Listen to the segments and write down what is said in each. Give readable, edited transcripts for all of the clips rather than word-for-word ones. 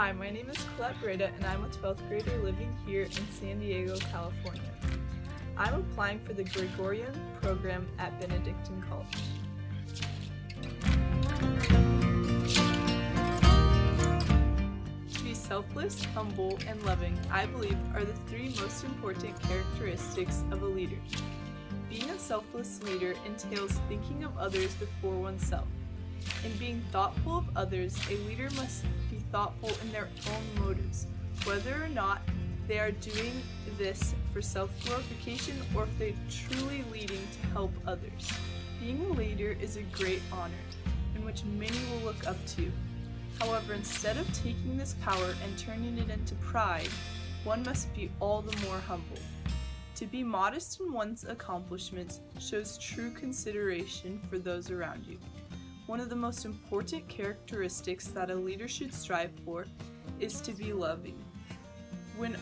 Hi, my name is Colette Breda, and I'm a 12th grader living here in San Diego, California. I'm applying for the Gregorian program at Benedictine College. To be selfless, humble, and loving, I believe, are the three most important characteristics of a leader. Being a selfless leader entails thinking of others before oneself. In being thoughtful of others, a leader must be thoughtful in their own motives, whether or not they are doing this for self-glorification or if they're truly leading to help others. Being a leader is a great honor, in which many will look up to. However, instead of taking this power and turning it into pride, one must be all the more humble. To be modest in one's accomplishments shows true consideration for those around you. One of the most important characteristics that a leader should strive for is to be loving. When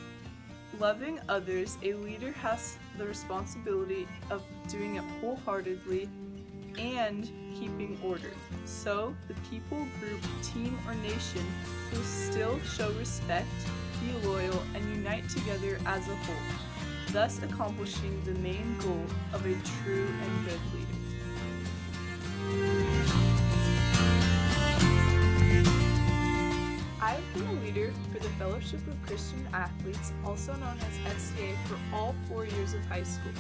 loving others, a leader has the responsibility of doing it wholeheartedly and keeping order. So, the people, group, team, or nation will still show respect, be loyal, and unite together as a whole, thus accomplishing the main goal of a true and good leader. I have been a leader for the Fellowship of Christian Athletes, also known as FCA, for all 4 years of high school.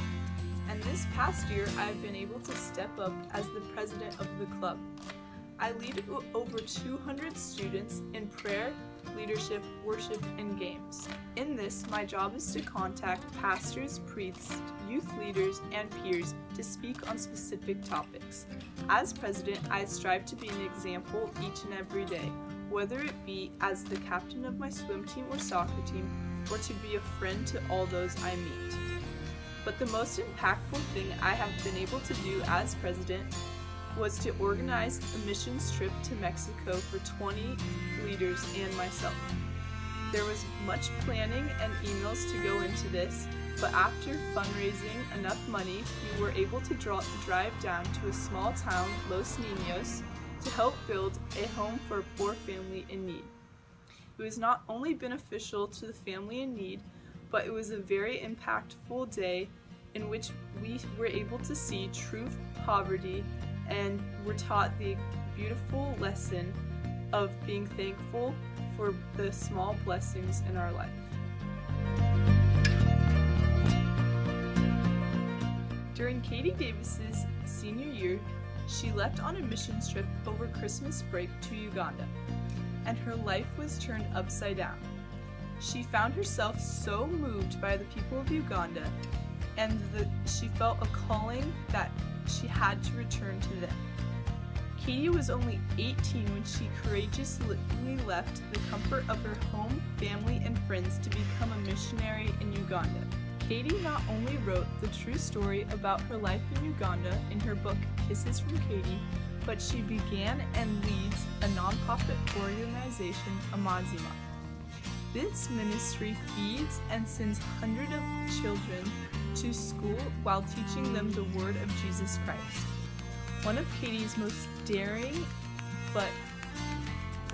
And this past year, I have been able to step up as the president of the club. I lead over 200 students in prayer, leadership, worship, and games. In this, my job is to contact pastors, priests, youth leaders, and peers to speak on specific topics. As president, I strive to be an example each and every day, whether it be as the captain of my swim team or soccer team, or to be a friend to all those I meet. But the most impactful thing I have been able to do as president was to organize a missions trip to Mexico for 20 leaders and myself. There was much planning and emails to go into this, but after fundraising enough money, we were able to drive down to a small town, Los Niños, to help build a home for a poor family in need. It was not only beneficial to the family in need, but it was a very impactful day in which we were able to see true poverty and were taught the beautiful lesson of being thankful for the small blessings in our life. During Katie Davis's senior year, she left on a missions trip over Christmas break to Uganda, and her life was turned upside down. She found herself so moved by the people of Uganda, and she felt a calling that she had to return to them. Katie was only 18 when she courageously left the comfort of her home, family, and friends to become a missionary in Uganda. Katie not only wrote the true story about her life in Uganda in her book Kisses from Katie, but she began and leads a non-profit organization, Amazima. This ministry feeds and sends hundreds of children to school while teaching them the word of Jesus Christ. One of Katie's most daring but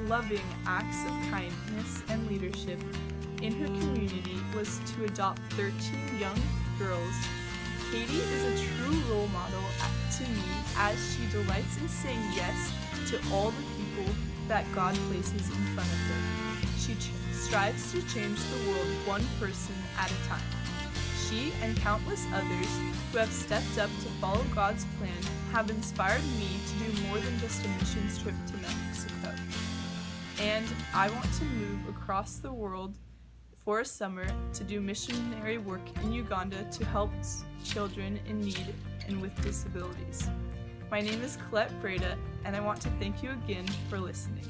loving acts of kindness and leadership in her community was to adopt 13 young girls. Katie is a true role model to me as she delights in saying yes to all the people that God places in front of her. She strives to change the world one person at a time. She and countless others who have stepped up to follow God's plan have inspired me to do more than just a missions trip to Mexico. And I want to move across the world for a summer to do missionary work in Uganda to help children in need and with disabilities. My name is Colette Breda, and I want to thank you again for listening.